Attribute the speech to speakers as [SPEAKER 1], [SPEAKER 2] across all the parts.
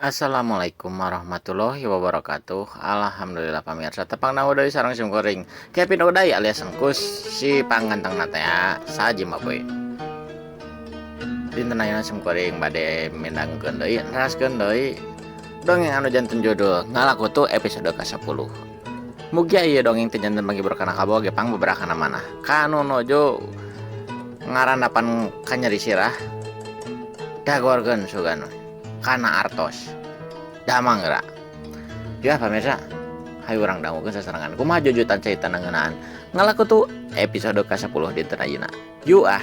[SPEAKER 1] Assalamualaikum warahmatullahi wabarakatuh. Alhamdulillah pamirsa tepang nawa dari sarang sim goreng Kevin Uday alias Engkus si panganteng nate ya saji maboy dinten ayeuna sim goreng bade mendangkeun deui neraskeun deui dongeng anu janten judul ngalaku tuh episode ke-10. Mugia ieu dongeng teh janten bagi berkana kaboga ge pang beberapa kana mana kanu nojo ngarandapan kanyeri sirah dagorkeun sugana kana artos damang gerak ya pemirsa hayu urang dangukeun sasarangan kumaha jujutan cerita ngeunaan ngalaku tuh episode ke-10 dinten ayeuna yuk ah.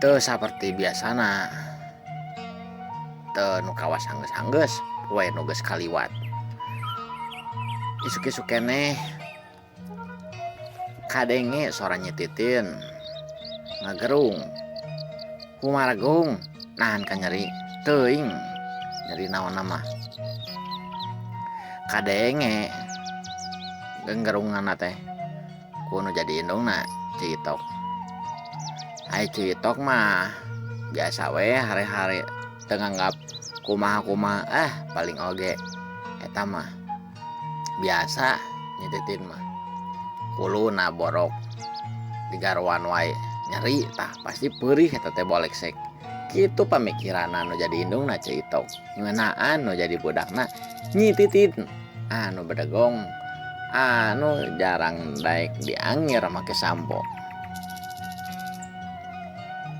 [SPEAKER 1] Teu saperti biasana teu nu kawas anggeus-anggeus poe nu geus kaliwat isuk-isuk keneh kadenge suara nyetitin ngagerung humaragung nahan ka nyeri teuing nyeri naon nama kadenge genggerungan teh kudu jadi indungna citok ai citok mah biasa we hari-hari teu nganggap kumaha-kumaha paling oge eta mah biasa nyetitin mah kuluna borok digarwan wae nyeri tah pasti perih eta teh boleksek kitu pamikiranna nu jadi indungna citok ngeunaan nu jadi budakna nyititin anu bedegong anu jarang daek diangir make sampo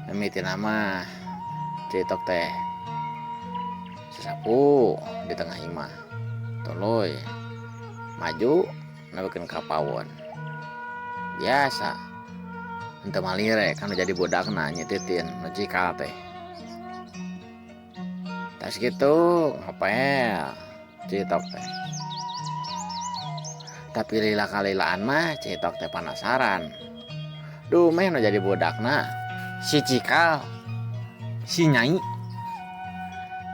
[SPEAKER 1] mimitina mah citok teh sesapu di tengah imah tuluy maju nabekeun ka pawon biasa henteu malire kan jadi budakna nyetitin nu cikal teh tas kitu ngapel citok teh tapi lila-kalilaan mah citok teh penasaran duh meh nu jadi budakna si cikal si nyai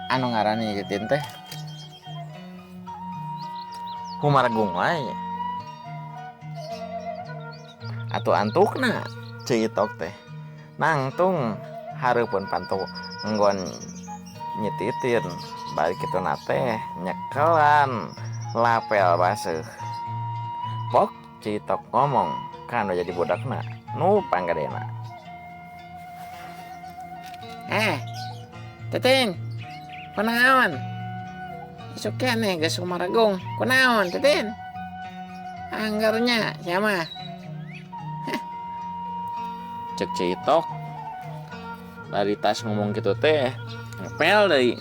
[SPEAKER 1] anu ngaranna nyetin teh humaragung wae atuh antukna citok teh nangtung hareupeun pantu enggon nyetitin balik kitu nate nyekelan lapel baseuh pok citok ngomong kan jadi budakna nu panggadena Tetin kunaon isuk keneh geus humaragung kunaon Tetin anggernya siapa cek citok dari tas ngomong gitu teh ngepel deui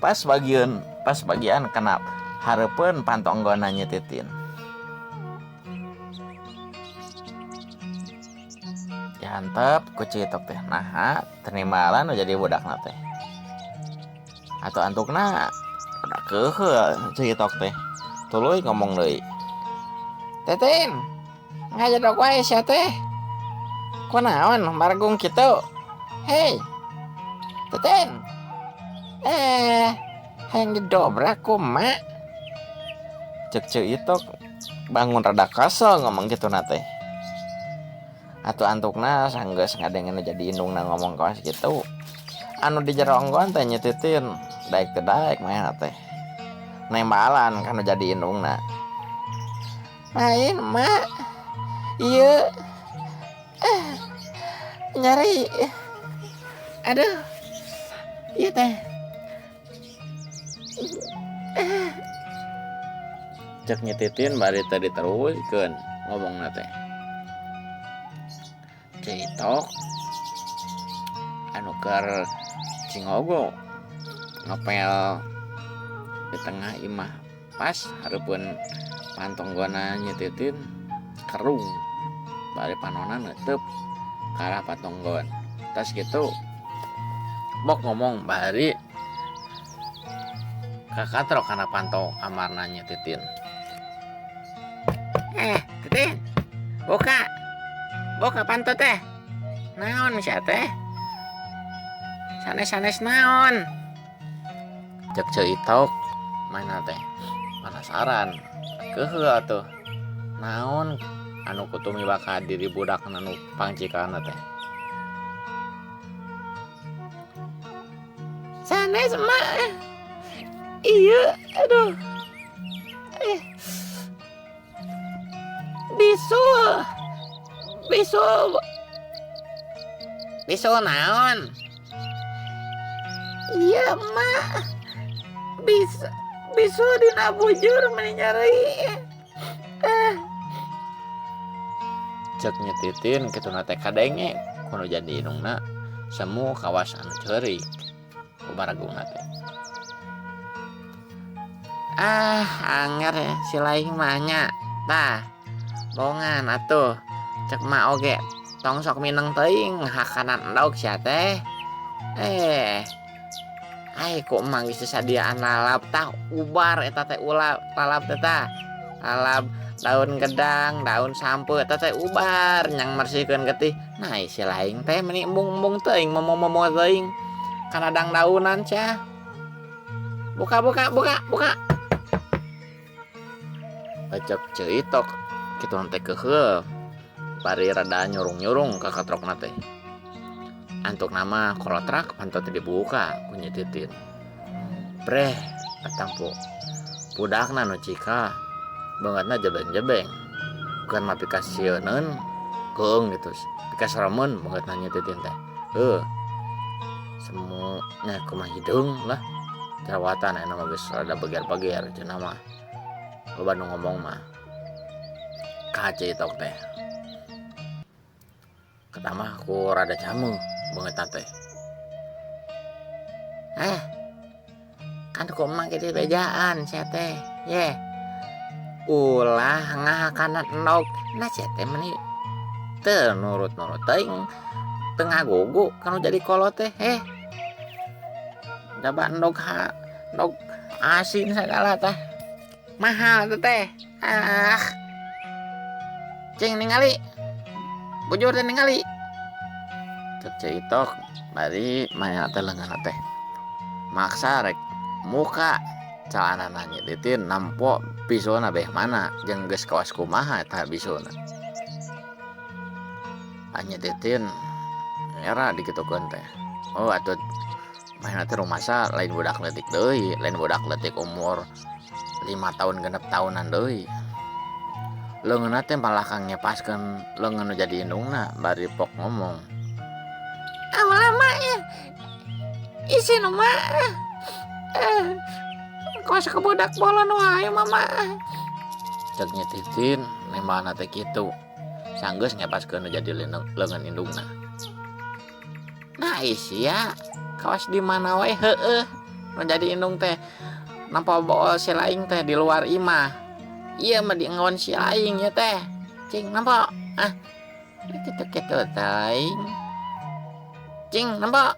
[SPEAKER 1] pas bagian kenap hareupeun pantonggona nyetitin diantep ku citok teh naha tenimalan jadi budakna teh atau antukna udah keuheul citok teh tuluy ngomong deui Tetin ngajedog wae sia teh kunaon maragung kitu hei Tetin hayang didobrak ku mak cek citok bangun rada kasel ngomong gitu nate atuh antukna sanggeus ngadengeun jadi indungna ngomong kawas gitu anu di jero enggon teh nyetitin daek teh daek mah teh nembalan kan jadi indungna lain mak ieu nyari aduh ieu teh cek nyetitin bari teh diteruskeun ngomongna teh citok anu keur cingogo ngepel di tengah imah pas hareupeun pantonggona nyetitin kerung bari panonna neuteup karah patonggon tas gitu bok ngomong bari kakatro kana pantau kamarna nyetitin Tetin buka pantau teh naon sia teh sanes-sanes naon cek citok mana teh penasaran keuheuh atuh Naon anu kudu miwaka diri budak anu pangcikana teh?
[SPEAKER 2] Sanes mah. Iya, aduh. Bisul. Bisul. Bisul naon? Iya, Mak. Bisul dina bujur meni nyari.
[SPEAKER 1] Cek nyetitin kituna teh kadenge kudu jadi indungna semu kawas anu ceurik kubaraguna teh.
[SPEAKER 2] Anger ya si laing mahnya. Tah, bongan atuh. Cek mah oge tong sok mineng teuing hakanan endog sia teh. Ai kok emang geus disadiaan lalap tah ubar eta teh ulah lalap teh tah. Lalap daun gedang, daun sampe eta teh ubar nyang mersihkeun getih. Nah, si laing teh meni embung-embung teuing momo-momo teuing. Kana dang daunan cia. Buka.
[SPEAKER 1] Ecek ceuitok kitu teh keheul. Bari rada nyurung-nyurung ka katrokna teh. Antuk nama kolotrak pantau teh dibuka ku nyetitin. Breh, katampu. Budakna nu cika bangetna jebeng-jebeng. Bukan mah pika sieuneun keung gitu. Pika saremen bangetna nyetitin teh. Semu nya kumaha hidung lah. Jerawatan aya mah geus rada beger-beger cenah mah. Loba nu ngomong mah. Kaceitok teh. Pertama aku rada jamu banget teh.
[SPEAKER 2] Kan kok emang gede bejaan sia teh. Ye. Ulah ngahakanan endog. Nah sia teh meni teu nurut-nurut teuing tengah gogo kanu jadi kolot teh. Coba endog asin segala teh. Mahal teh. Cing ningali. Bujur teh ningali.
[SPEAKER 1] Cek ceitok bari maya teh leungeunna teh. Maksa rek muka calanana nyetitin nampo bisona beh mana jeung geus kawas kumaha eta bisona. Nyetitin era dikitukeun teh. Oh atuh mainna teh rumasa lain budak leutik deui, lain budak leutik umur 5 tahun genep tahunan deui. Leungeunna teh malah kang nyepaskeun leungeun nu jadi indungna bari pok ngomong.
[SPEAKER 2] Ulah mah ya. Isin mah. Kos ke budak bolon wae mama.
[SPEAKER 1] Cek nyetitin nemana teh kitu. Sanggeus nyepaskeun nu jadi leungeun indungna.
[SPEAKER 2] Nah isia kawas di mana wae heueuh. Nu jadi indung teh nampa bawa si laing teh di luar imah. Iya mah di ngon si laing ya teh. Cing nampa. Kitu teuing. Cing nampa.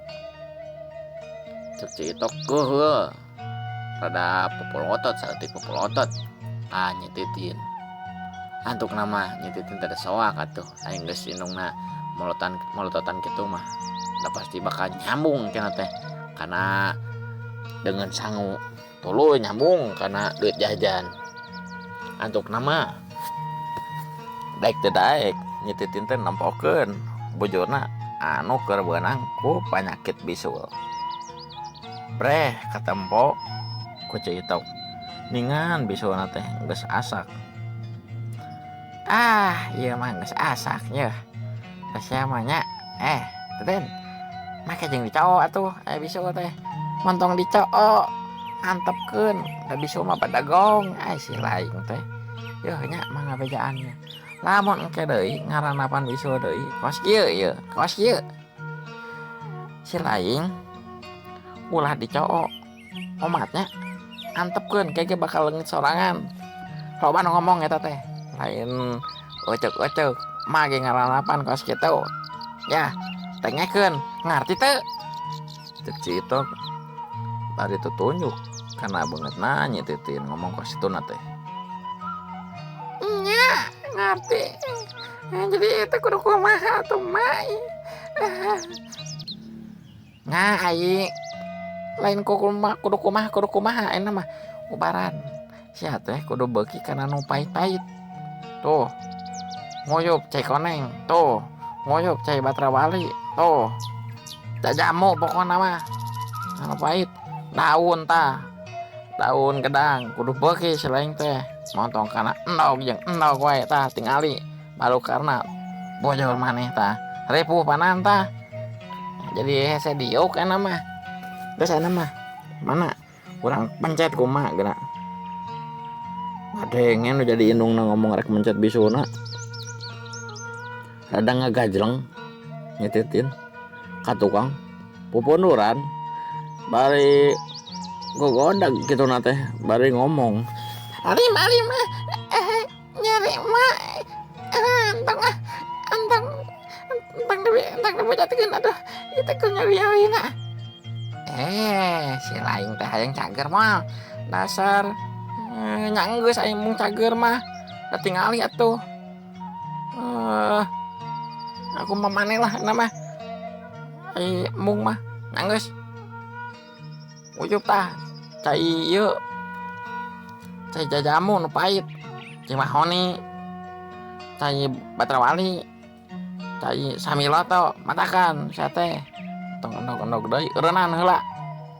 [SPEAKER 1] Cek citok keheul. Rada popol otot saeutik popol otot. Nyetitin. Antuk nama nyetitin teh soak atuh. Aing geus indungna molototan kitu mah. Da pasti bakal nyambung cenah teh. Karena dengan sangu tuluy nyambung karena duit jajan. Antuk nama daek teh daek nyetitin teh nampokeun bojona anu keur beunang ku panyakit bisul. Breh katempo ku ceuitok ningan bisulna teh geus asak.
[SPEAKER 2] Ieu mah geus asak nya. Da sia mah nya. Teten. Make jeung dicoo atuh bisul teh. Montong dicoo. Antepkeun. Da bisul mah padagong. Si laing teh. Yeuh nya mangga bejaannya. Lamun engke deui ngaranapan bisul deui. Kaos kieu. Si laing ulah dicoo. Omatnya antepkeun kege bakal leungit sorangan. Loba nu ngomong eta teh. Lain ecek mage ngaranapan kaos kitu. Ya, tengekeun. Ngarti teu?
[SPEAKER 1] Cek citok bari tutunjuk kana beungeutna nyetitin ngomong kaos kituna teh.
[SPEAKER 2] Nya, ngarti. Jadi eta kudu kumaha atuh mai. Ai lain kudu kumaha enak mah ubaran. Sia teh kudu beuki kana nu pait-pait. tuh nguyup cai koneng, tuh nguyup cai batrawali, tuh jamu pokoknya mah anu pahit. Daun gedang kudu beuki selain teh montong kana endog jeung endog wae tah tingali baru karena bojor maneh tah ripuh panan tah jadi hese diuk kana mah geus ana mah mana kurang pencet kumaha geuna adenge nu jadi indungna ngomong rek mencet bisuna rada ngagajleng nyetitin ka tukang pupunuran bari gogodag gitu nate bari ngomong alim nyari mah antang dibujatkeun aduh itu ku nyari-nyarina si laing teh hayang cager mah dasar nyanggeus aya mung cager mah da tingali atuh aku mah maneh lah nama ai mung mah nyanggeus ujub tah cai ieu cai jajamu nu pahit cai mahoni cai batrawali cai samiloto matakan sia teh tong endog-endog deui eureunana heula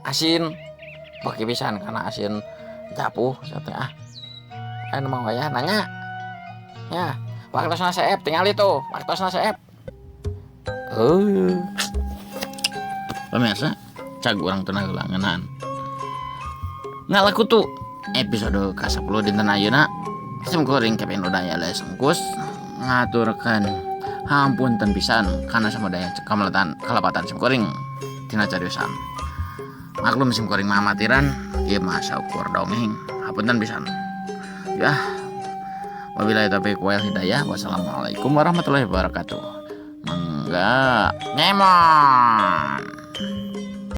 [SPEAKER 2] asin beuki pisan kana asin japuh sia teh anu mah wayah nanya nya waktosna saep tingali tuh waktosna saep pemirsa cag urang teu heula ngeunaan ngalaku tuh episode ka-10 dinten ayeuna sim kuring Kevin Udaya les engkus ngaturkeun hampunten pisan kana samodaya kalapatan sim kuring tina cariusan maklum sim kuring mah amatiran ieu mah saukur dongeng hapunten pisan ya wabillahi taufiq wal hidayah wassalamualaikum warahmatullahi wabarakatuh mangga ngemon.